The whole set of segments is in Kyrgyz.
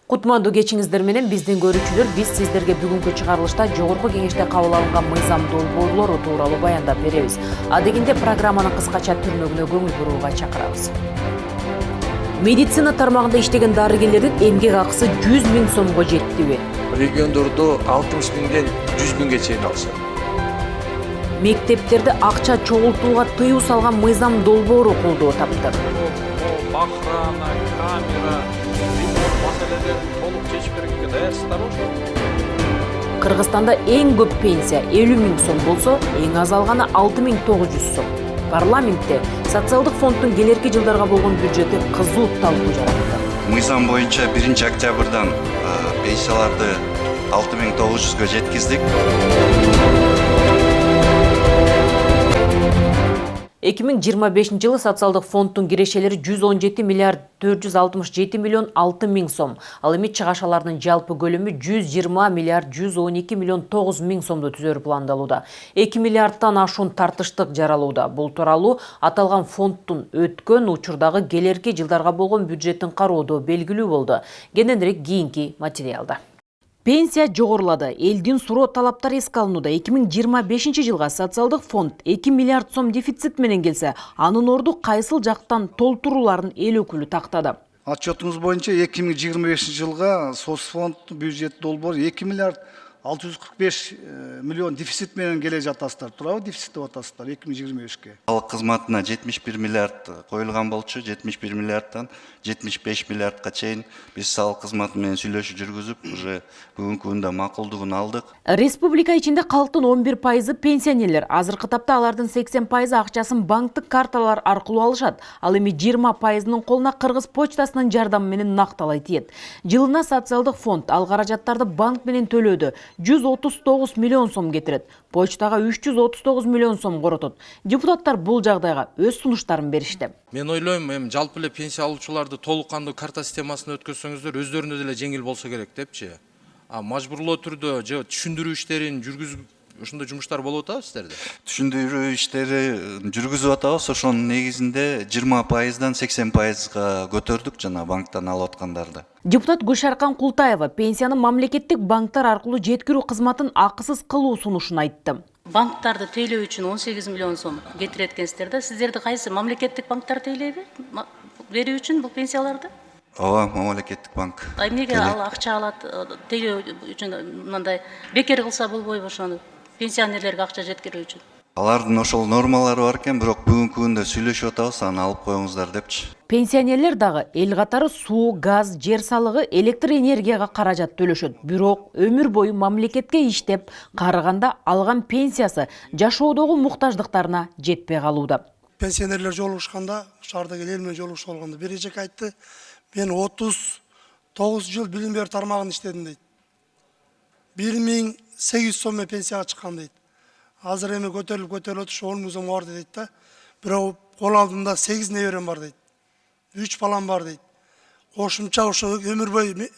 Кутмандуу кечиңиздер менен биздин көрүүчүлөр, биз сиздерге бүгүнкү чыгарылышта жогорку кеңеште кабыл алынган мыйзам долбоорлору тууралуу баяндап беребиз. Адегенде программанын кыскача түрнөгүнө көңүл бурууга чакырабыз. Медицина тармагында иштеген дарыгерлердин эмгек акысы 100 000 сомго жеттиби? Региондордо 60 000ден 100 000ге чейин алышат. Мектептерде акча чогултууга тыюу салган мыйзам долбоору колдоо тапты. Охрана, камера, толук чечип бергенге даярсыздар ошо. Кыргызстанда эң көп пенсия 50 000 сом болсо, эң аз алганы 6900 сом. Парламентте социалдык фонддун келерки жылдарга болгон бюджети кызуу талкуу жаратты. Мыйзам боюнча 1 октябрдан пенсияларды 6900га жеткиздик. 2025 жылы социалдык фонддун кирешелери 117 миллиард 467 миллион 6 миң сом. Ал эми чыгашалардын жалпы көлөмү 120 миллиард 112 миллион 9 миң сомду түзөрү пландалууда. 2 миллиардтан ашуун тартыштык жаралууда. Бул тууралуу аталган фонддун өткөн учурдагы келерки жылдарга болгон бюджеттин кароодо белгилүү болду. Кененирээк кийинки материалда. Пенсия жогорулады. Элдин суроо талаптары эске алынууда. 2025 жылга социалдык фонд 2 миллиард сом дефицит менен келсе, анын орду кайсыл жактан толтурууларын эл өкүлү тактады. Отчетыңыз боюнча 2025 жылга соцфонд бюджет долбоору 2 миллиард 645 миллион дефицит менен келе жатасыздар. Туурабы дефицит деп атасыздар 2025-ке. Халык кызматына 71 миллиард коюлган болчу, 71 миллиардтан 75 миллиардка чейин биз салык кызматы менен сүйлөшүү жүргүзүп, уже бүгүнкү күндө макулдугун алдык. Республика ичинде калктын 11% пенсионерлер, азыркы тапта алардын 80% акчасын банктык карталар аркылуу алышат. Ал эми 20%-нын колуна Кыргыз почтасынын жардамы менен накталай тиет. Жылына социалдык фонд ал каражаттарды банк менен төлөөдө 139 миллион сом кетирет. Почтага 339 миллион сом коротот. Депутаттар бул жагдайга өз сунуштарын беришти. Мен ойлойм, эми жалпы эле пенсия алуучуларды толук кандуу карта системасына өткөзсөңүздөр өздөрүнө деле жеңил болсо керек депчи. Мажбурлоо түрдө же түшүндүрүү иштерин жүргүзүп ушундай жумуштар болуп атабы сиздерде? Түшүндүрүү иштери жүргүзүп атабыз. Ошонун негизинде 20%дан 80%га көтөрдүк жана банктан алып аткандарды. Депутат Гүлшаркан Култаева пенсияны мамлекеттик банктар аркылуу жеткирүү кызматын акысыз кылуу сунушун айтты. Банктарды тейлөө үчүн 18 миллион сом кетирет экенсиздер да. Сиздерди кайсы мамлекеттик банктар тейлейби? Берүү үчүн бул пенсияларды? Ооба, мамлекеттик банк. Эмнеге ал акча алат тейлөө үчүн мындай бекер кылса болбойбу ошону? Пенсионерлерге акча жеткирүү үчүн. Алардын ошол нормалары бар экен, бирок бүгүнкү күндө сүйлөшүп атабыз, аны алып коюңуздар депчи. Пенсионерлер дагы эл катары суу, газ, жер салыгы, электр энергияга каражат төлөшөт. Бирок өмүр бою мамлекетке иштеп, карыганда алган пенсиясы жашоодогу муктаждыктарына жетпей калууда. Пенсионерлер жолугушканда, шаардагы эл менен жолугушуп алганда бир эжек айтты, мен 39 жыл билим берүү тармагында иштедим дейт. 1800 сом пенсияга чыккан дейт. Азыр эми көтөрүлүп отуруп 10 000 сом бар дейт да. Бирок кол алдымда 8 неберем бар дейт. 3 балам бар дейт. Кошумча ошо өмүр бою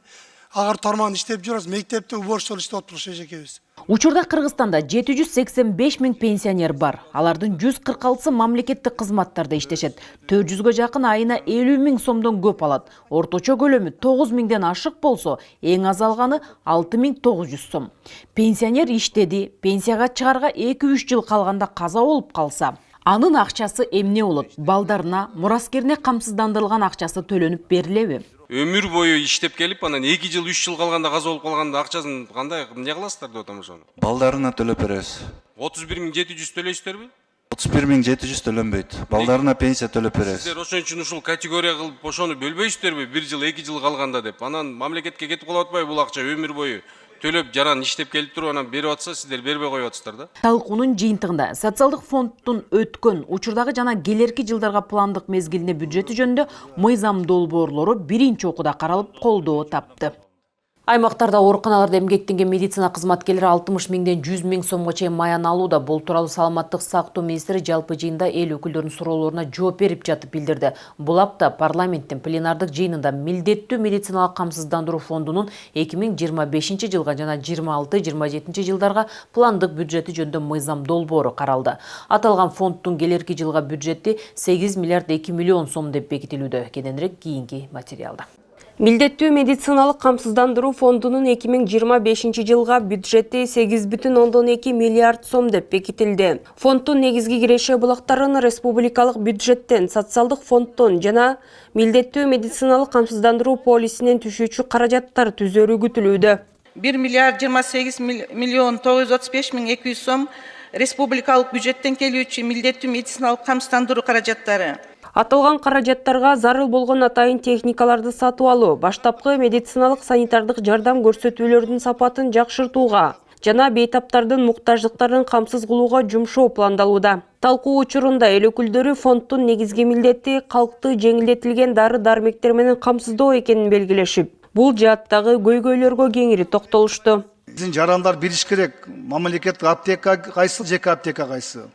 агар тармагында иштеп жүрөбүз, мектепте уборщик иштеп отурбуз эжекебиз. Учурда Кыргызстанда 785 000 пенсионер бар. Алардын 146-сы мамлекеттик кызматтарда иштешет. 400гө жакын айына 50 000 сомдон көп алат. Орточо көлөмү 9 000ден ашык болсо, эң аз алганы 6900 сом. Пенсионер иштеди, пенсияга чыгарга 2-3 жыл калганда каза болуп калса, анын акчасы эмне болот? Балдарына, мураскерине камсыздандырылган акчасы төлөнүп берилеби? Өмүр бою иштеп келип, анан 2 жыл 3 жыл калганда каза болуп калганда акчасын кандай эмне кыласыздар деп атам ошону? Балдарына төлөп беребиз. 31 700 төлөйсүздөрбү? 31 700 төлөнбөйт. Балдарына пенсия төлөп беребиз. Сиздер ошон үчүн ушул категория кылып ошону бөлбөйсүздөрбү? 1 жыл 2 жыл калганда деп. Анан мамлекетке кетип калып атпайбы бул акча өмүр бою? Төлөп жаран иштеп келип туруп анан берип атса, сиздер бербей коюп атасыздар да. Талкуунун жыйынтыгында социалдык фонддун өткөн, учурдагы жана келерки жылдарга пландык мезгилине бюджети жөнүндө мыйзам долбоорлору биринчи окууда каралып колдоо тапты. Аймақтарда ооруканаларда эмгектенген медицина кызматкерлери 60 миңден 100 миң сомго чейин маян алууда. Бул тууралуу саламаттык сактоо министри жалпы жыйында эл өкүлдөрүнүн суроолоруна жооп берип жатып билдирди. Бул апта парламенттин пленардык жыйынында милдеттүү медициналык камсыздандыруу фондунун 2025 жылга жана 26-27 жылдарга пландык бюджети жөнүндө мыйзам долбоору каралды. Аталган фонддун келерки жылга бюджети 8 миллиард 2 миллион сом деп бекитилүүдө. Кененирээк кийинки материалда. Милдеттүү медициналык камсыздандыруу фондунун 2025 жылга бюджети 8,2 миллиард сом деп бекитилди. Фонддун негизги киреше булактарын республикалык бюджеттен, социалдык фонддон жана милдеттүү медициналык камсыздандыруу полисинен түшүүчү каражаттар түзөрү күтүлүүдө. 1 миллиард 28 миллион 935 миң 200 сом республикалык бюджеттен келүүчү милдеттүү медициналык камсыздандыруу каражаттары. Аталган каражаттарга зарыл болгон атайын техникаларды сатып алуу, баштапкы медициналык санитардык жардам көрсөтүүлөрдүн сапатын жакшыртууга жана бейтаптардын муктаждыктарын камсыз кылууга жумшоо пландалууда. Талкуу учурунда эл өкүлдөрү фонддун негизги милдети калкты жеңилдетилген дары-дармектер менен камсыздоо экенин белгилешип, бул жааттагы көйгөйлөргө кеңири токтолушту. Биздин жарандар билиш керек, мамлекеттик аптека кайсы, жеке аптека кайсы.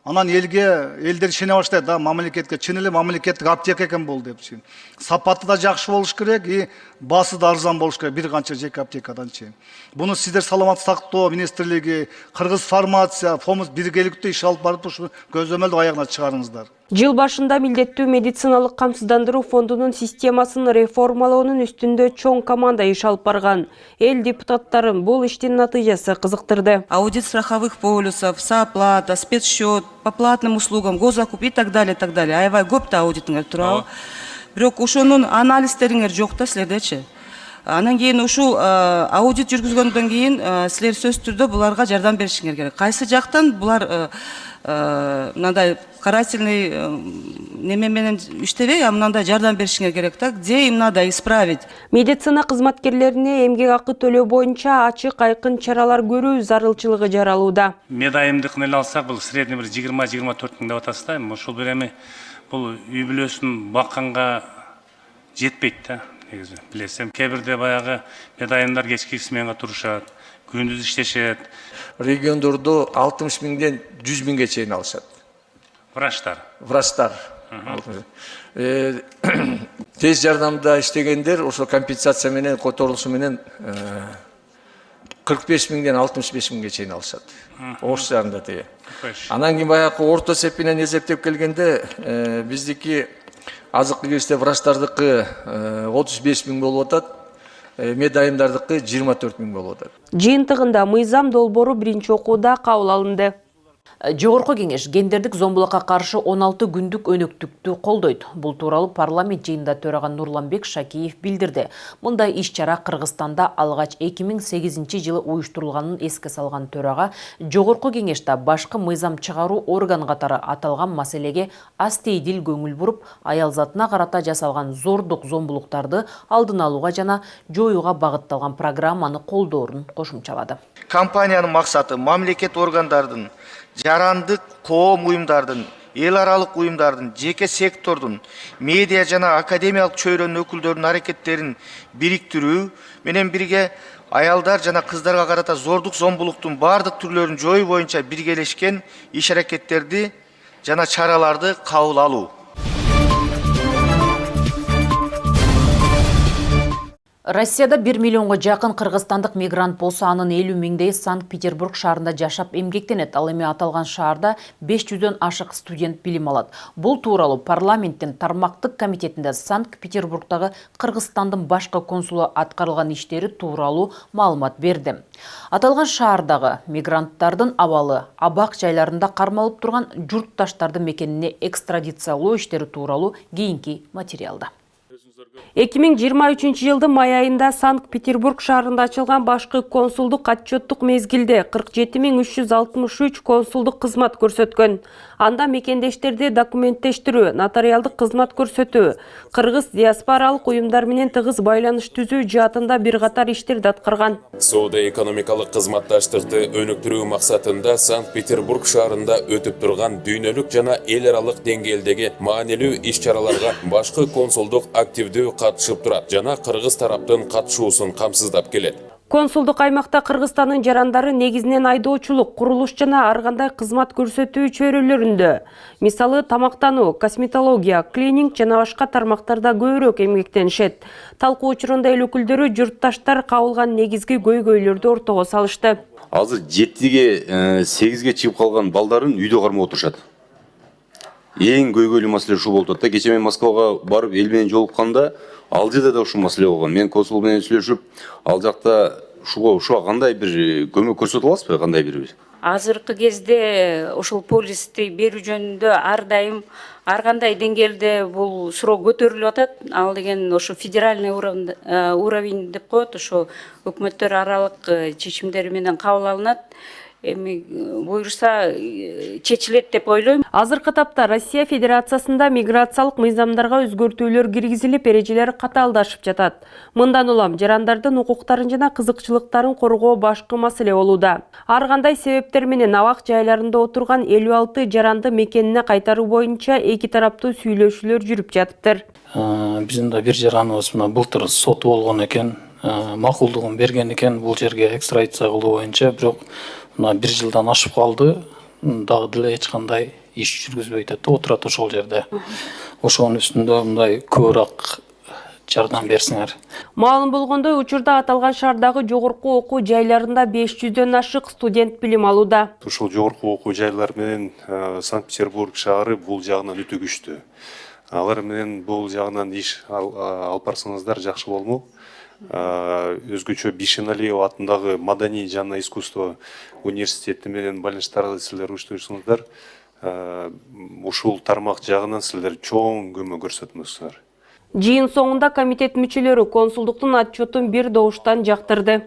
Анан элдер ишене баштайт, да, мамлекетке чын эле мамлекеттик аптека экен бул депчи. Сапаты да жакшы болуш керек, басы да арзан болуш керек бир канча жеке аптекаданчы. Буну сиздер саламаттык сактоо министрлиги, Кыргыз фармация, фомуз биргеликтүү иш алып барып ушу көзөмөлдү аягына чыгарыңыздар. Жыл башында милдеттүү медициналык камсыздандыруу фондунун системасын реформалоонун үстүндө чоң команда иш алып барган. Эл депутаттарын бул иштин натыйжасы кызыктырды. Аудит страховых полюсов, сооплата, спецсчет, по платным услугам, госзакуп и так далее, так далее. Аябай көп да аудитиңер турабы. Бирок ошонун анализдериңер жок да силердечи. Анан кийин ушул аудит жүргүзгөндөн кийин силер сөзсүз түрдө буларга жардам беришиңер керек. Кайсы жактан булар мындай карательный неме менен иштебей, мындай жардам беришиңер керек да. Где им надо исправить? Медицина кызматкерлерине эмгек акы төлөө боюнча ачык айкын чаралар көрүү зарылчылыгы жаралууда. Медайымдыкын эле алсак, бул средний бир 20-24 миң деп атасыз да. Ошол бир эми бул үй бүлөсүн бакканга жетпейт да. Негизи билесем, кээ бирде баягы медайымдар кечки сменга турушат, күндүз иштешет. Региондордо 60 миңден 100 миңге чейин алышат. Врачтар. Тез жардамда иштегендер ошо компенсация менен которулушу менен 45 миңден 65 миңге чейин алышат. Ош шаарында тие. Анан кийин баягы орто эсепинен эсептеп келгенде биздики азык киргизде врачтардыкы 35 миң болуп атат, медайымдардыкы 24 миң болуп атат. Жыйынтыгында мыйзам долбоору биринчи окууда кабыл алынды. Жогорку кеңеш гендердик зомбулукка каршы 16 күндүк өнөктүктү колдойт. Бул тууралуу парламент жыйынында төраган Нурланбек Шакиев билдирди. Мындай иш-чара Кыргызстанда алгач 2008 жылы уюштурулганын эске салган төрага Жогорку кеңеште башкы мыйзам чыгаруу орган катары аталган маселеге астейдил көңүл буруп, аял затына карата жасалган зордук зомбулуктарды алдын алууга жана жоюуга багытталган программаны колдоорун кошумчалады. Компаниянын максаты мамлекет органдардын, жарандык коом уюмдардын, эл аралык уюмдардын, жеке сектордун, медиа жана академиялык чөйрөнүн өкүлдөрүнүн аракеттерин бириктирүү менен бирге аялдар жана кыздарга карата зордук зомбулуктун бардык түрлөрүн жоюу боюнча биргелешкен иш аракеттерди жана чараларды кабыл алуу. Россияда 1 миллионго жакын кыргызстандык мигрант болсо, анын 50 миңдей Санкт-Петербург шаарында жашап эмгектенет. Ал эми аталган шаарда 500дөн ашык студент билим алат. Бул тууралуу парламенттин тармактык комитетинде Санкт-Петербургдагы Кыргызстандын башкы консулу аткарылган иштери тууралуу маалымат берди. Аталган шаардагы мигранттардын абалы абак жайларында кармалып турган журтташтардын мекенине экстрадициялоо иштери тууралуу кийинки материалда. 2023 жылдын май айында Санкт-Петербург шаарында ачылган башкы консулдук отчеттук мезгилде 47.363 консулдук кызмат көрсөткөн. Анда мекендештерди документтештирүү, нотариалдык кызмат көрсөтүү, кыргыз диаспоралык уюмдар менен тыгыз байланыш түзүү жаатында бир катар иштерди аткарган. Соода-экономикалык кызматташтыкты өнүктүрүү максатында Санкт-Петербург шаарында өтүп турган дүйнөлүк жана эл аралык деңгээлдеги маанилүү иш-чараларга башкы консулдук активдүү өкүл катышып турат жана кыргыз тараптын катышуусун камсыздап келет. Консулдук аймакта Кыргызстандын жарандары негизинен айдоочулук, курулуш жана ар кандай кызмат көрсөтүү чөйрөлөрүндө, мисалы тамактануу, косметология, клининг жана башка тармактарда көбүрөөк эмгектенишет. Талкуу учурунда эл өкүлдөрү журтташтар кабылган негизги көйгөйлөрдү ортого салышты. Азыр 7-ге 8-ге чыгып калган балдарын үйдө кармап отурушат. Эң көйгөйлүү маселе ушул болуп атат. Кечээ мен Москвага барып эл менен жолукканда, ал жерде да ушул маселе болгон. Мен консул менен сүйлөшүп, ал жакта ушуга кандай бир көмөк көрсөтө аласызбы, кандай бир? Азыркы кезде ушул полисти берүү жөнүндө ар дайым ар кандай деңгээлде бул суроо көтөрүлүп атат. Ал деген ошо федеральный уровень деп коет, ошо өкмөттөр аралык чечимдери менен кабыл алынат. Эми буюрса чечилет деп ойлойм. Азыркы тапта Россия Федерациясында миграциялык мыйзамдарга өзгөртүүлөр киргизилип, эрежелер катаалдашып жатат. Мындан улам жарандардын укуктарын жана кызыкчылыктарын коргоо башкы маселе болууда. Ар кандай себептер менен абак жайларында отурган 56 жаранды мекенине кайтаруу боюнча эки тараптуу сүйлөшүүлөр жүрүп жатыптыр. Биздин да бир жараныбыз мына былтыр сот болгон экен, макулдугун берген экен бул жерге экстрадиция кылуу боюнча, бирок мына 1 жылдан ашып калды, дагы деле эч кандай иш жүргүзбөйт атат, отурат ошол жерде. Ошонун үстүндө мындай көбүрөөк жардам берсиңер. Маалым болгондой, учурда аталган шаардагы жогорку окуу жайларында 500дөн ашык студент билим алууда. Ушул жогорку окуу жайлар менен Санкт-Петербург шаары бул жагынан өтө күчтүү. Алар менен бул жагынан иш алып барсаңыздар жакшы болмок. Өзгөчө Бишеналиева атындагы Маданий жана искусство университети менен байланыштарды силер уюштурсаңыздар, ушул тармак жагынан силер чоң көмөк көрсөтмөксүздөр. Жыйын соңунда комитет мүчөлөрү консулдуктун отчетун бир добуштан жактырды.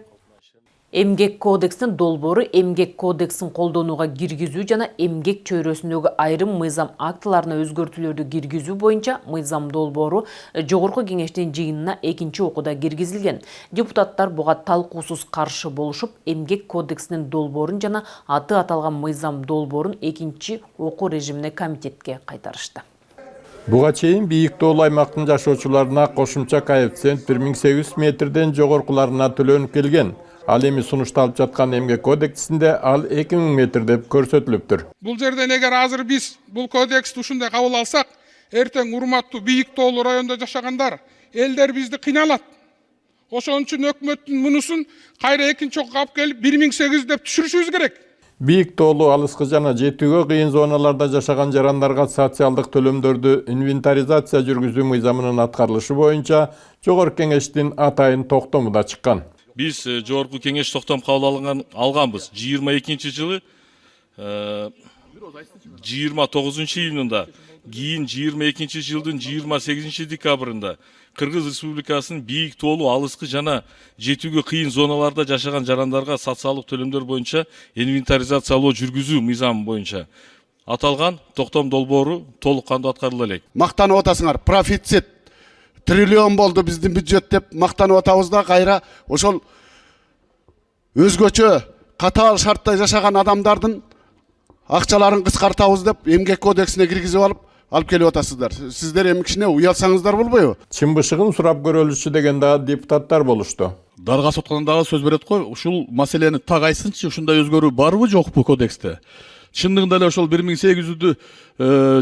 Эмгек кодекстин долбоору эмгек кодексин колдонууга киргизүү жана эмгек чөйрөсүндөгү айрым мыйзам актыларына өзгөртүүлөрдү киргизүү боюнча мыйзам долбоору жогорку кеңештин жыйынына экинчи окууда киргизилген. Депутаттар буга талкуусуз каршы болушуп, эмгек кодексинин долбоорун жана аты аталган мыйзам долбоорун экинчи окуу режимине комитетке кайтарышты. Буга чейин бийик тоолуу аймактын жашоочуларына кошумча коэффициент 1800 метрден жогоркуларына төлөнүп келген. Ал эми сунушталып жаткан эмгек кодексинде ал 2000 метр деп көрсөтүлүптүр. Бул жерден эгер азыр биз бул кодексти ушундай кабыл алсак, эртең урматтуу бийик тоолуу райондо жашагандар, элдер бизди кыйналат. Ошон үчүн өкмөттүн мунусун кайра экинчи окуга алып келип 1800 деп түшүрүшүбүз керек. Бийик тоолуу алыскы жана жетүүгө кыйын зоналарда жашаган жарандарга социалдык төлөмдөрдү инвентаризация жүргүзүү мыйзамынын аткарылышы боюнча жогорку кеңештин атайын токтому да чыккан. Biz Жогорку кеңеш токтом кабыл алганбыз. 22-жылы 29-июнунда, кийин 22-жылдын 28-декабрында Кыргыз Республикасынын бийик тоолуу алыскы жана жетүүгө кыйын зоналарда жашаган жарандарга социалдык төлөмдөр боюнча инвентаризациялоо жүргүзүү мыйзамы боюнча аталган токтом долбоору толук кандуу аткарыла элек. Мактанып атасыңар, профицит триллион болду биздин бюджет деп мактанып атабыз да, кайра ошол өзгөчө катаал шартта жашаган адамдардын акчаларын кыскартабыз деп эмгек кодексине киргизип алып келип атасыздар. Сиздер эми кичине уялсаңыздар болбойбу? Чын бышыгын сурап көрөлүшү деген да депутаттар болушту. Дарга соткондон дагы сөз берет го, ушул маселени так айтсынчы, ушундай өзгөрүү барбы жокпу кодексте? Чындыгында эле ошол 1800'дү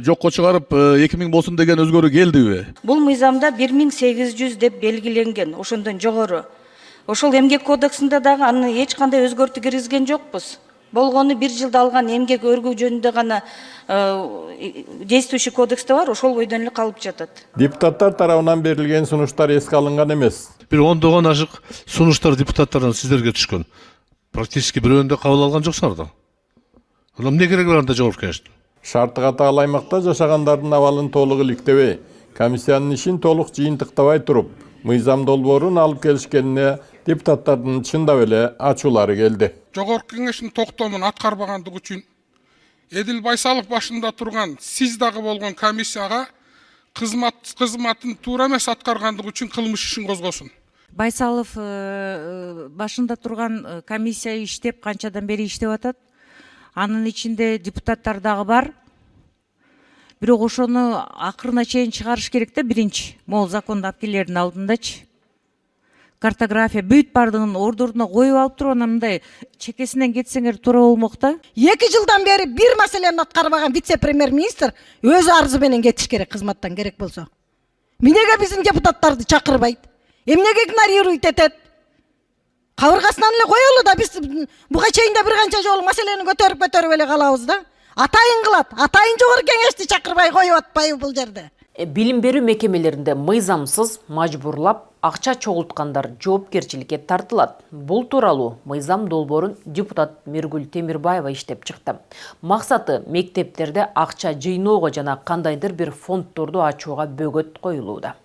жокко чыгарып 2000 болсун деген өзгөрүү келдиби? Бул мыйзамда 1800 деп белгиленген, ошондон жогору. Ошол эмгек кодексинде дагы аны эч кандай өзгөртүү киргизген жокпуз. Болгону 1 жылда алган эмгек өргүү жөнүндө гана действующий кодексте бар, ошол бойдон эле калып жатат. Депутаттар тарабынан берилген сунуштар эске алынган эмес. Бир ондогон ашык сунуштар депутаттардан сиздерге түшкөн. Практически бирөөнү да кабыл алган жоксуңар да. Анан эмне кереги бар анда жогорку кеңештин? Шарты катаал аймакта жашагандардын абалын толук иликтебей, комиссиянын ишин толук жыйынтыктабай туруп, мыйзам долбоорун алып келишкенине депутаттардын чындап эле ачуулары келди. Жогорку кеңештин токтомун аткарбагандыгы үчүн Эдил Байсалов башында турган сиз дагы болгон комиссияга кызматын туура эмес аткаргандыгы үчүн кылмыш ишин козгосун. Байсалов башында турган комиссия иштеп, канчадан бери иштеп атат. Анын ичинде депутаттар дагы бар. бирок ошону акырына чейин чыгарыш керек да, биринчи могул законду алып келердин алдындачы. Картография бүт бардыгын ордуруна коюп алып туруп, анан мындай чекесинен кетсеңер туура болмок да. 2 жылдан бери бир маселени аткарбаган вице-премьер-министр өзү арызы менен кетиш керек кызматтан керек болсо. Эмнеге биздин депутаттарды чакырбайт? Эмнеге игнорирует этет? Кабыргасынан эле коелу да, биз буга чейин да бир канча жолу маселени көтөрүп эле калабыз да. Атайын кылат, атайын жогорку кеңешти чакырбай коюп атпайбы бул жерде? Билим берүү мекемелеринде мыйзамсыз мажбурлап акча чогулткандар жоопкерчиликке тартылат. Бул тууралуу мыйзам долбоорун депутат Миргүл Темирбаева иштеп чыкты. Максаты мектептерде акча жыйноого жана кандайдыр бир фонддорду ачууга бөгөт коюлууда.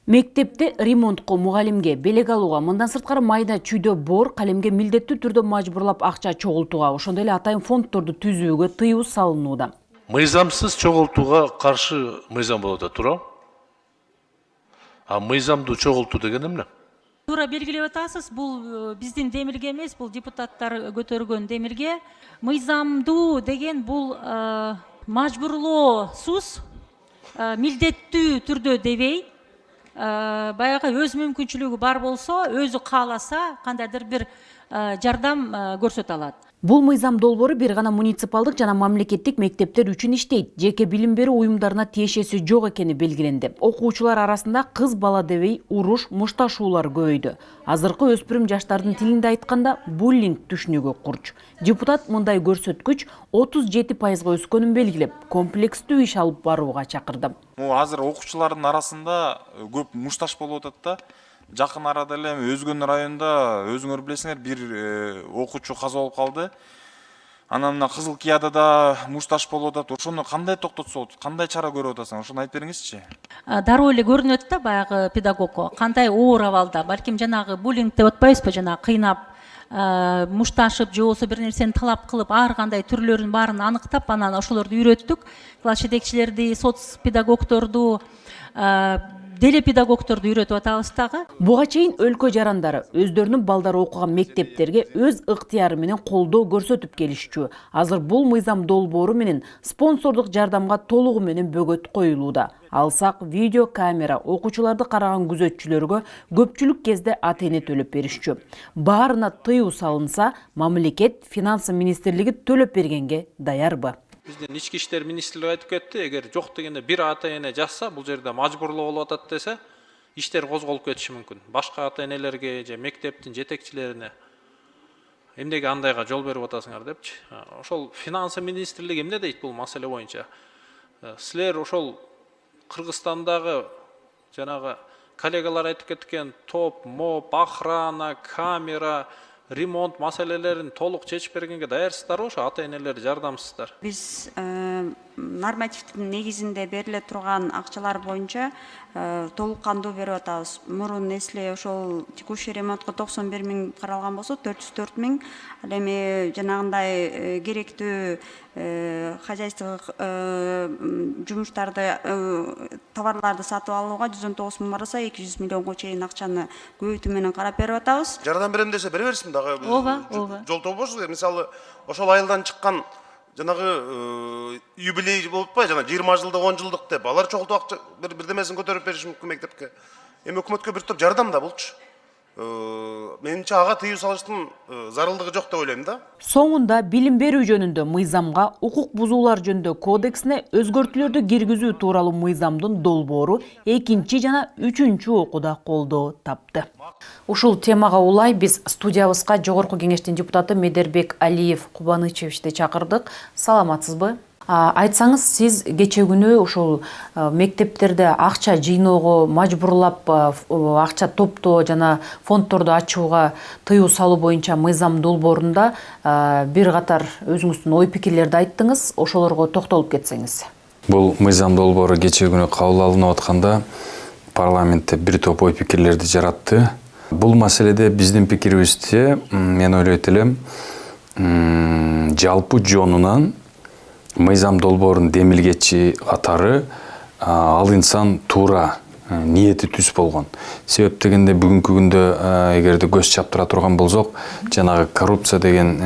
Мектепте ремонтко, мугалимге, белек алууга, мындан сырткары майда чүйдө бор, калемге милдеттүү түрдө мажбурлап акча чогултууга, ошондой эле атайын фонддорду түзүүгө тыюу салынууда. Мыйзамсыз чогултууга каршы мыйзам болот да, туура? А мыйзамдуу чогултуу деген эмне? Туура белгилеп атасыз, бул биздин демилге эмес, бул депутаттар көтөргөн демилге. Мыйзамдуу деген бул мажбурлоосуз, милдеттүү түрдө дебей, баягы өз мүмкүнчүлүгү бар болсо, өзү кааласа кандайдыр бир жардам көрсөтө алат. Бул мыйзам долбоору бир гана муниципалдык жана мамлекеттик мектептер үчүн иштейт. Жеке билим берүү уюмдарына тиешеси жок экени белгиленди. Окуучулар арасында кыз бала дебей уруш, мушташуулар көбөйдү. Азыркы өспүрүм жаштардын тилинде айтканда буллинг түшүнүгү курч. Депутат мындай көрсөткүч 37%га өскөнүн белгилеп, комплекстүү иш алып барууга чакырды. Азыр окуучулардын арасында көп мушташ болуп атат да. Жакын арада эле Өзгөн районунда өзүңөр билесиңер бир окуучу каза болуп калды. Анан мына Кызыл Кияда да мушташ болуп атат. Ошону кандай токтотсо болот? Кандай чара көрүп атасың? Ошону айтып бериңизчи. Дароо эле көрүнөт да баягы педагогко. Кандай оор абалда, балким жанагы буллинг деп атпайбызбы, жанагы кыйнап, мушташып же болбосо бир нерсени талап кылып, ар кандай түрлөрүн баарын аныктап, анан ошолорду үйрөттүк. Класс жетекчилерди, соц педагогторду, деле педагогторду үйрөтүп атабыз дагы. Буга чейин өлкө жарандары өздөрүнүн балдары окуган мектептерге өз ыктыяры менен колдоо көрсөтүп келишчү. Азыр бул мыйзам долбоору менен спонсордук жардамга толугу менен бөгөт коюлууда. Алсак видео камера окуучуларды караган күзөтчүлөргө көпчүлүк кезде ата-эне төлөп беришчү. Баарына тыюу салынса, мамлекет финансы министрлиги төлөп бергенге даярбы? Биздин ички иштер министрлиги айтып кетти, эгер жок дегенде бир ата-эне жазса, бул жерде мажбурлоо болуп атат десе, иштер козголуп кетиши мүмкүн. Башка ата-энелерге же мектептин жетекчилерине эмнеге андайга жол берип атасыңар депчи. Ошол финансы министрлиги эмне дейт бул маселе боюнча? Силер ошол Кыргызстандагы жанагы коллегалар айтып кеткен топ, моп, охрана, камера, ремонт маселелерин толук чечип бергенге даярсыздарбы, ошо ата-энелер жардамсыздар? Биз нормативдин негизинде бериле турган акчалар боюнча толук кандуу берип атабыз. Мурун эсле ошол текущий ремонтко 91 000 каралган болсо 404 000, ал эми жанагындай керектүү хозяйстволук жумуштарды, товарларды сатып алууга 119 000 барса 200 миллионго чейин акчаны көбөйтүү менен карап берип атабыз. Жардам берем десе бере берсин дагы. Ооба. Жол тобош, мисалы ошол айылдан чыккан жанагы юбилей болуп атпайбы, жана 20 жылдык, 10 жылдык деп, алар чогултуп акча бирдемесин көтөрүп бериши мүмкүн мектепке. Эми өкмөткө бир топ жардам да болчу. Менимче ага тыюу салыштын зарылдыгы жок деп ойлойм да. Соңунда билим берүү жөнүндө мыйзамга, укук бузуулар жөнүндө кодексине өзгөртүүлөрдү киргизүү тууралуу мыйзамдын долбоору 2 жана 3 окууда колдоо тапты. Ушул темага улай биз студиябызга Жогорку кеңештин депутаты Медербек Алиев Кубанычевичти чакырдык. Саламатсызбы? Айтсаңыз, сиз кече күнү ушул мектептерде акча жыйноого, мажбурлап акча топтоо жана фонддорду ачууга тыюу салуу боюнча мыйзам долбоорунда бир катар өзүңүздүн ой пикирлерди айттыңыз, ошолорго токтолуп кетсеңиз. Бул мыйзам долбоору кече күнү кабыл алынып атканда парламентте бир топ ой пикирлерди жаратты. Бул маселеде биздин пикирибизде мен ойлойт элем, жалпы жонунан мыйзам долбоорун демилгечи катары ал инсан туура ниети түз болгон. Себеп дегенде бүгүнкү күндө эгерде көз чаптыра турган болсок, жанагы коррупция деген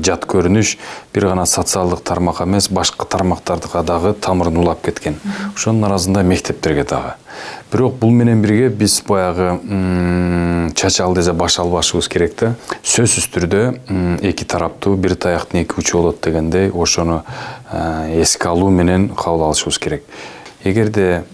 жат көрүнүш бир гана социалдык тармакка эмес, башка тармактарга дагы тамырын улап кеткен. Ошонун арасында мектептерге дагы. Бирок бул менен бирге биз баягы чачал десе баш албашыбыз керек да. Сөзсүз түрдө эки тараптуу бир таяктын эки учу болот дегендей, ошону эске алуу менен кабыл алышыбыз керек. Эгерде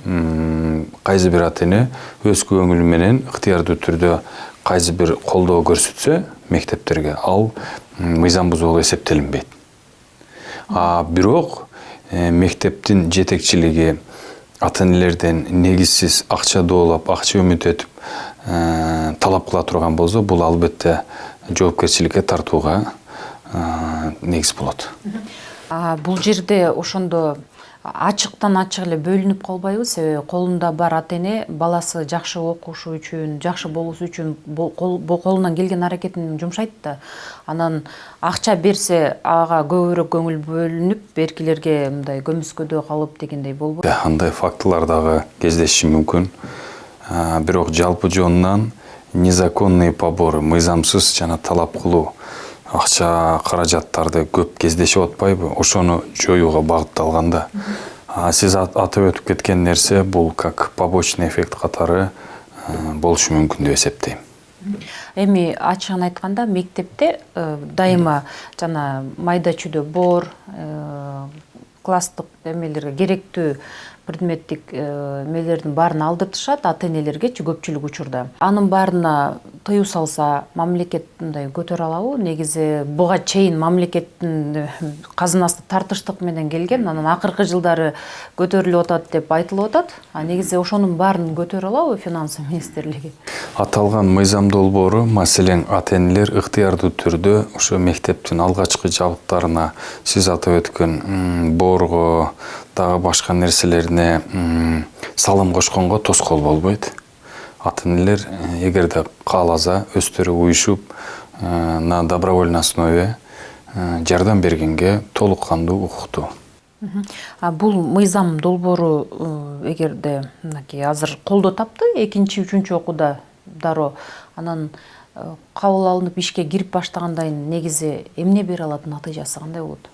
кайсы бир ата-эне өз көңүлү менен ыктыярдуу түрдө кайсы бир колдоо көрсөтсө мектептерге, ал мыйзам бузуу болуп эсептелинбейт. Бирок мектептин жетекчилиги ата-энелерден негизсиз акча доолап, акча үмүт этип талап кыла турган болсо, бул албетте жоопкерчиликке тартууга негиз болот. Бул жерде ошондо ачыктан ачык эле бөлүнүп калбайбы? Себеби колунда бар ата-эне баласы жакшы окушу үчүн, жакшы болушу үчүн колунан келген аракетин жумшайт да. Анан акча берсе, ага көбүрөөк көңүл бөлүнүп, беркилерге мындай көмүскөдө калып дегендей болбойбу? Андай фактылар дагы кездешиши мүмкүн. Бирок жалпы жонунан незаконный поборы, мыйзамсыз жана талап кылуу, акча каражаттарды көп кездешип атпайбы? Ошону жоюуга багытталганда. Сиз атып өтүп кеткен нерсе бул как побочный эффект катары болушу мүмкүн деп эсептейм. Эми ачыгын айтканда мектепте дайыма жана майда чүйдө бор, класстык эмелерге керектүү предметтик эмелердин баарын алдыртышат ата-энелергечи көпчүлүк учурда. Анын баарына тыюу салса, мамлекет мындай көтөрө алабы? Негизи буга чейин мамлекеттин казынасы тартыштык менен келген, анан акыркы жылдары көтөрүлүп атат деп айтылып атат. Негизи ошонун баарын көтөрө алабы финанс министрлиги? Аталган мыйзам долбоору, маселен, ата-энелер ыктыярдуу түрдө ошо мектептин алгачкы жабдыктарына, сиз атап өткөн борго, дагы башка нерселерине салым кошконго тоскоол болбойт. Ата-энелер эгерде кааласа, өздөрү уюшуп, на добровольной основе жардам бергенге толук кандуу укуктуу. Бул мыйзам долбоору эгерде азыр колдоо тапты, 2-3 окууда дароо, анан кабыл алынып ишке кирип баштагандан негизи эмне бере алат, натыйжасы кандай болот?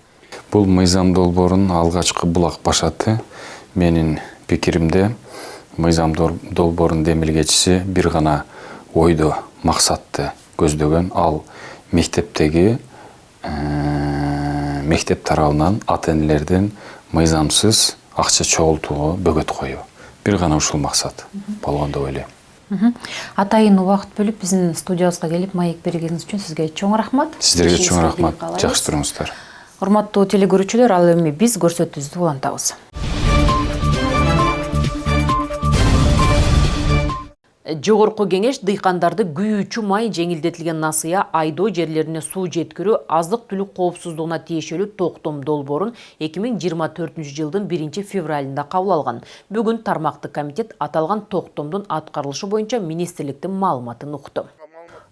Бул мыйзам долбоорунун алгачкы булак башаты менин пикиримде мыйзам долбоорунун демилгечиси бир гана ойдо, максатты көздөгөн, ал мектептеги мектеп тарабынан ата-энелердин мыйзамсыз акча чогултууга бөгөт коюу. Бир гана ушул максат болгон деп ойлойм. Атайын убакыт бөлүп биздин студиябызга келип маек бергениңиз үчүн сизге чоң рахмат. Сиздерге чоң рахмат. Жакшы туруңуздар. Урматтуу телегөрүүчүлөр, ал эми биз көрсөтүүбүздү улантабыз. Жогорку кеңеш дыйкандарды күйүүчү май жеңилдетилген насыя айдоо жерлерине суу жеткирүү азык түлүк коопсуздугуна тиешелүү токтом долбоорун 2024 жылдын 1 февралында кабыл алган. Бүгүн тармактык комитет аталган токтомдун аткарылышы боюнча министрликтин маалыматын укту.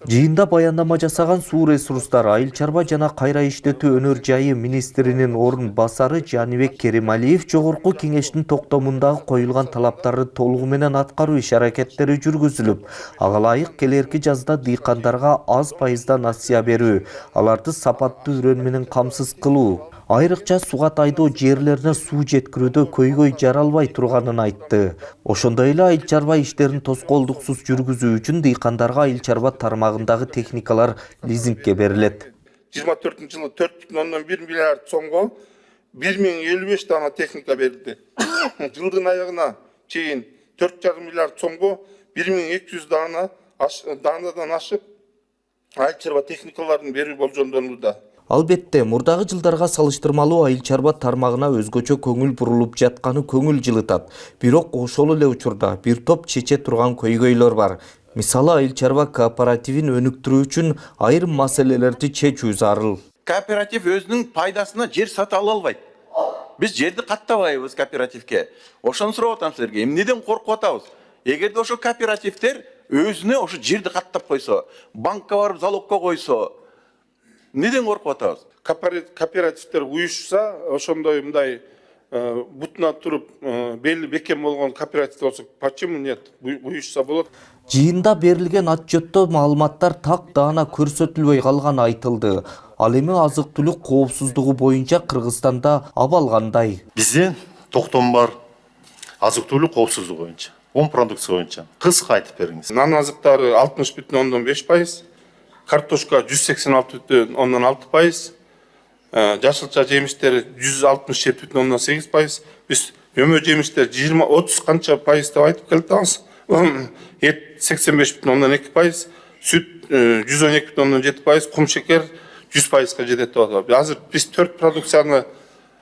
Жыйында баяндама жасаган суу ресурстары, айыл чарба жана кайра иштетүү өнөр жайы министринин орун басары Жанибек Керималиев жогорку кеңештин токтомундагы коюлган талаптарды толугу менен аткаруу иш-аракеттери жүргүзүлүп, ага ылайык келерки жазда дыйкандарга аз пайызда насыя берүү, аларды сапаттуу үрөн менен камсыз кылуу, айрыкча сугат айдоо жерлерине суу жеткирүүдө көйгөй жаралбай турганын айтты. Ошондой эле айыл чарба иштерин тоскоолдуксуз жүргүзүү үчүн дыйкандарга айыл чарба тармагындагы техникалар лизингке берилет. 24 жылы 4,1 миллиард сомго 1055 дана техника берилди. Жылдын аягына чейин 4,5 миллиард сомго 1200 данадан ашык айыл чарба техникаларын берүү болжомдолууда. Албетте, мурдагы жылдарга салыштырмалуу айыл чарба тармагына өзгөчө көңүл бурулуп жатканы көңүл жылытат. Бирок ошол эле учурда бир топ чече турган көйгөйлөр бар. Мисалы, айыл чарба кооперативин өнүктүрүү үчүн айрым маселелерди чечүү зарыл. Кооператив өзүнүн пайдасына жер сата ала албайт. Биз жерди каттабайбыз кооперативке. Ошону сурап атам силерге. Эмнеден коркуп атабыз? Эгерде ошо кооперативдер өзүнө ошо жерди каттап койсо, банкка барып залогко койсо, неден коркуп атабыз? Кооперативдер уюшса, ошондой мындай бутуна туруп белгилүү бекем болгон кооператив болсо почему нет буюшса болот. Жыйында берилген отчетто маалыматтар так даана көрсөтүлбөй калганы айтылды. Ал эми азык-түлүк коопсуздугу боюнча Кыргызстанда абал кандай? Бизде токтом бар. Азык-түлүк коопсуздугу боюнча, продукция боюнча. Кыска айтып бериңиз. Нан азыктары 60,5%, картошка 186,6%, жашылча жемиштер 167,8%. Биз өмө жемиштер 20-30 канча пайыз деп айтып келатабыз. Ет 85,2%, süt 112,7%, кум шекер 100%га жетет деп атабыз. Азыр биз 4 продукцияны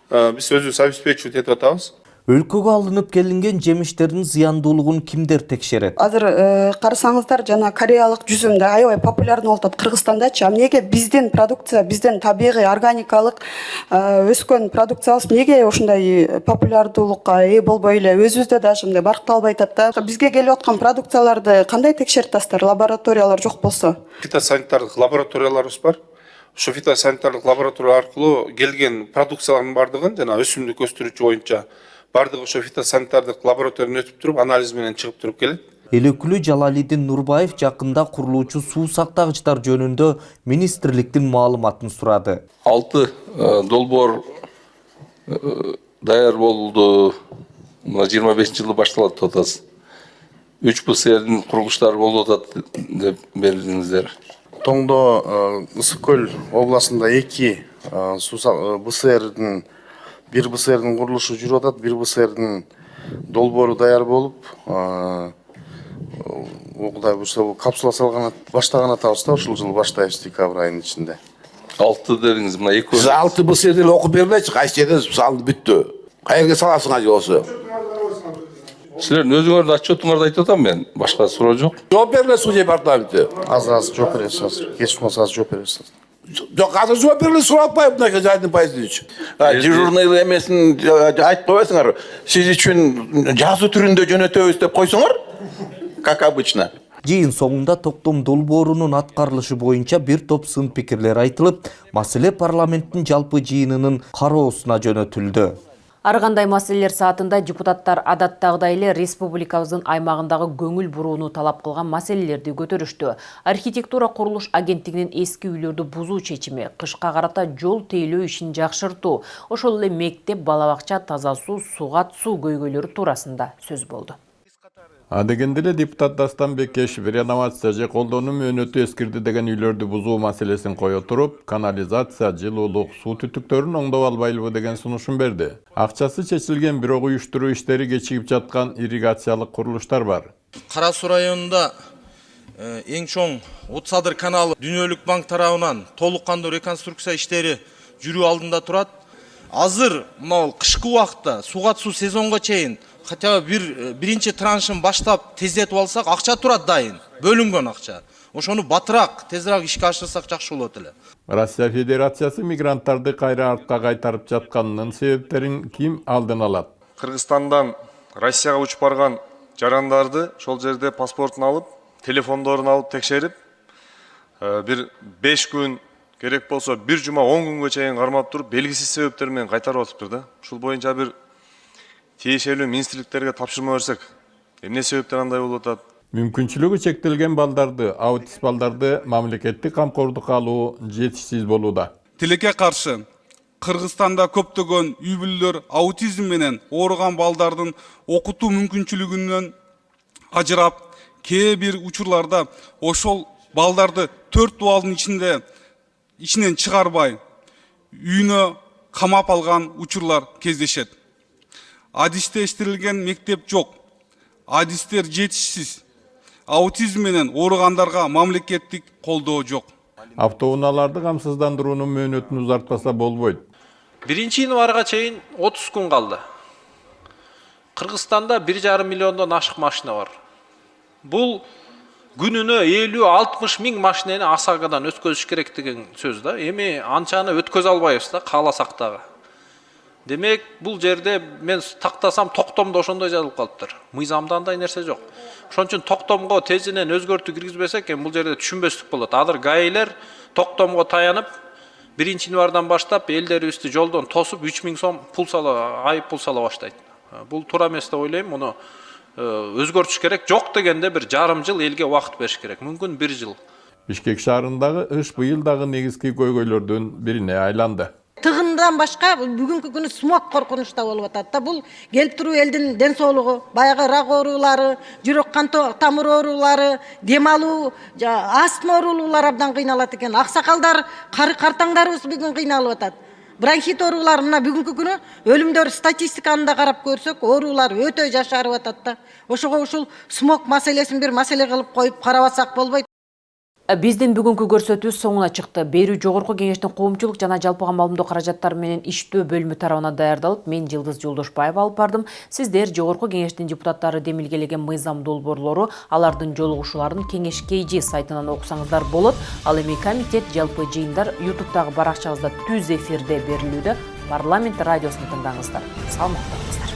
биз өзүбүз обеспечивать этип атабыз. Өлкөгө алынып келинген жемиштердин зыяндуулугун кимдер текшерет? Азыр карасаңыздар жана кореялык жүзүм да аябай популярный болуп атат Кыргызстандачы. Эмнеге биздин продукция, биздин табигый органикалык өскөн продукциябыз эмнеге ошондой популярдуулукка ээ болбой эле өзүбүздө даже мындай баркталбай атат да? Бизге келип аткан продукцияларды кандай текшертасыздар? Лабораториялар жок болсо? Фитосанитардык лабораторияларыбыз бар. Ошо фитосанитардык лаборатория аркылуу келген продукциялардын бардыгын жана өсүмдүк өстүрүүчү боюнча бардыгы ошо фитосанитардык лабораториядан өтүп туруп анализ менен чыгып туруп келет. Эл өкүлү Жалалидин Нурбаев жакында курулуучу суу сактагычтар жөнүндө министрликтин маалыматын сурады. 6 долбоор даяр болду. 25-жылы башталат деп атасыз. 3 БСРдин курулуштары болуп атат деп бердиңиздер. Тоңдо Ысык көл областында 2 БСРдин bir БСРдин курулушу жүрүп атат, bir БСРдин долбоору даяр болуп, Кудай буйрса бул капсула салган баштаган атабыз да, ушул жылы баштайбыз декабрь айынын ичинде. 6 дедиңиз, мына 2. Siz 6 БСРден окуп бербейчи, кайсы жерде салынды бүттү. Кайерге саласыңар болсо? Силердин өзүңөрдүн отчетуңарды айтып атам мен, башка суроо жок. Жооп бергиле суу департаменти. Аз жооп бересиз азыр. Кеч болсо аз жооп бересиз. Жок, азыр жооп бергиле сурап атпайбы мынакей жайдын пайызыч. Дежурный эмесин айтып койбойсуңар. Сиз үчүн жазуу түрүндө жөнөтөбүз деп койсоңор, как обычно. Жыйын соңунда токтом долбоорунун аткарылышы боюнча бир топ сын пикирлер айтылып, маселе парламенттин жалпы жыйынынын кароосуна жөнөтүлдү. Ар кандай маселелер саатында депутаттар адаттагыдай эле республикабыздын аймагындагы көңүл бурууну талап кылган маселелерди көтөрүштү. Архитектура курулуш агенттигинин эски үйлөрдү бузуу чечими, кышка карата жол тейлөө ишин жакшыртуу, ошол эле мектеп, бала бакча, таза суу, сугат суу көйгөйлөрү туурасында сөз болду. Адегенде эле депутат Дастан Бекешев реновация же колдонуу мөөнөтү эскирди деген үйлөрдү бузуу маселесин кое туруп, канализация, жылуулук, суу түтүктөрүн оңдоп албайлыбы деген сунушун берди. Акчасы чечилген бирок уюштуруу иштери кечигип жаткан ирригациялык курулуштар бар. Кара Суу районунда эң чоң Утсадыр каналы Дүйнөлүк банк тарабынан толук кандуу реконструкция иштери жүрүү алдында турат. Азыр мына кышкы убакытта сугат суу сезонго чейин хотя бы биринчи траншын баштап тездетип алсак, акча турат дайын, бөлүнгөн акча. Ошону батыраак, тезирээк ишке ашырсак жакшы болот эле. Россия Федерациясы мигранттарды кайра артка кайтарып жатканынын себептерин ким алдын алат? Кыргызстандан Россияга учуп барган жарандарды ошол жерде паспортун алып, телефондорун алып текшерип, бир 5 күн керек болсо 1 жума 10 күнгө чейин кармап туруп, белгисиз себептер менен кайтарып атыптыр да. Ушул боюнча бир тиешелүү министрликтерге тапшырма берсек, эмне себептен андай болуп атат? Мүмкүнчүлүгү чектелген балдарды, аутист балдарды мамлекеттик камкордукка алуу жетишсиз болууда. Тилекке каршы Кыргызстанда көптөгөн үй бүлөлөр аутизм менен ооруган балдардын окутуу мүмкүнчүлүгүнөн ажырап, кээ бир учурларда ошол балдарды 4 дубалдын ичинен чыгарбай, үйүнө камап алган учурлар кездешет. Адистештирилген мектеп жок, адистер жетишсиз, аутизм менен ооругандарга мамлекеттик колдоо жок. Автоунааларды камсыздандыруунун мөөнөтүн узартпаса болбойт. 1-январга чейин 30 күн калды. Кыргызстанда 1,5 миллиондон ашык машина бар. Бул күнүнө 50-60 миң машинени АСАГадан өткөзүш керек деген сөз да. Эми анчаны өткөзө албайбыз да, кааласак дагы. Демек, бул жерде мен тактасам токтомдо ошондой жазылып калыптыр. Мыйзамда андай нерсе жок. Ошон үчүн токтомго тезинен өзгөртүү киргизбесек, бул жерде түшүнбөстүк болот. Азыр гаилер токтомго таянып, 1 январдан баштап элдерибизди жолдон тосуп 3000 сом айып пул сала баштайт. Бул туура эмес деп ойлойм. Муну өзгөртүш керек. Жок дегенде bir жарым жыл элге убакыт бериш керек. Мүмкүн 1 жыл. Бишкек шаарындагы ыш быйыл дагы негизги көйгөйлөрдөн бирине айланды. Тыгындан башка бүгүнкү күнү смог коркунучта болуп атат да. Бул келип туруп элдин ден соолугу, баягы рак оорулары, жүрөк кан тамыр оорулары, дем алуу, астма оорулары абдан кыйналат экен. Аксакалдар, картаңдарыбыз бүгүн кыйналып атат. Бронхит оорулары мына бүгүнкү күнү өлүмдөр статистиканы да карап көрсөк, оорулар өтө жашарып атат да. Ошого ушул смог маселесин бир маселе кылып коюп карабасак болбойт. Биздин бүгүнкү көрсөтүүбүз соңуна чыкты. Берүү жогорку кеңештин коомчулук жана жалпыга маалымдоо каражаттары менен иштөө бөлүмү тарабынан даярдалып, мен Жылдыз Жолдошбаева алып бардым. Сиздер жогорку кеңештин депутаттары демилгелеген мыйзам долбоорлору, алардын жолугушууларын Кеңеш KG сайтынан окусаңыздар болот. Ал эми комитет жалпы жыйындар YouTube'дагы баракчабызда түз эфирде берилүүдө. Парламент радиосун тыңдаңыздар. Саламатта болуңуздар.